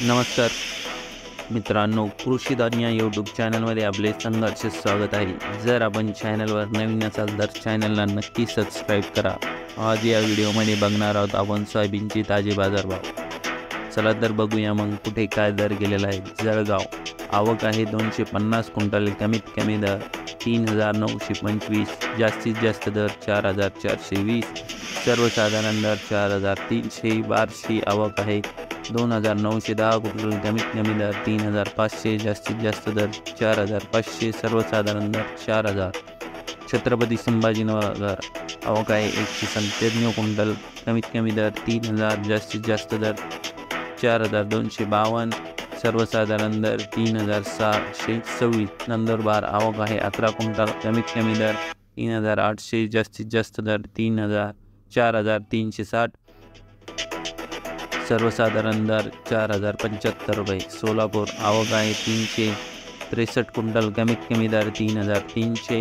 नमस्कार मित्रांनो, कृषीदान या यूट्यूब चॅनलमध्ये आपले संघर्ष स्वागत आहे। जर आपण चॅनलवर नवीन असाल तर चॅनलला नक्की सबस्क्राईब करा। आज या व्हिडिओमध्ये बघणार आहोत आपण सोयाबीनचे ताजे बाजारभाव। चला तर बघूया मग कुठे काय दर गेलेला आहे। जळगाव आवक आहे 250 क्विंटल, कमीत कमी दर 3925, जास्तीत जास्त दर 4420, सर्वसाधारण दर 4300, बार्शी आवक आहे 2910 क्विंटल, कमीत कमी दर 3500, जास्तीत जास्त दर 4500, सर्वसाधारण दर 4000। छत्रपती संभाजीनगर आवक आहे 197 क्विंटल, कमीत कमी दर 3000, जास्तीत जास्त दर 4252, सर्वसाधारण दर 3626। नंदुरबार आवक आहे 11 क्विंटल, कमीत कमी दर 3800, जास्तीत जास्त दर 4360, सर्वसाधारण दर 4075 रुपये। सोलापूर आवक आहे 363 क्विंटल, कमीत कमी दर 3300,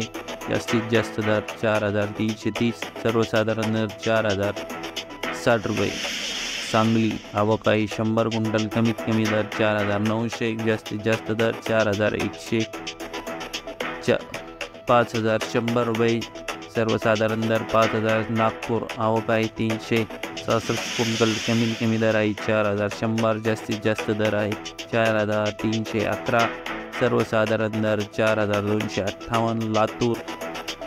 जास्तीत जास्त दर 4330, सर्वसाधारण दर 4060 रुपये। सांगली आवक आहे 100 क्विंटल, कमीत कमी दर 4900, जास्तीत जास्त दर 4100, 5100 रुपये, सर्वसाधारण दर 5000। नागपूर आवक आहे 366 क्विंटल, कमीत कमी दर आहे 4100, जास्तीत जास्त दर आहे 4311, सर्वसाधारण दर 4258। लातूर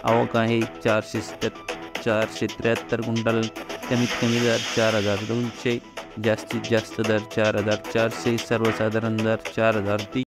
आवक आहे 473 क्विंटल, कमीत कमी दर 4200, जास्तीत जास्त दर 4400, सर्वसाधारण दर 4300।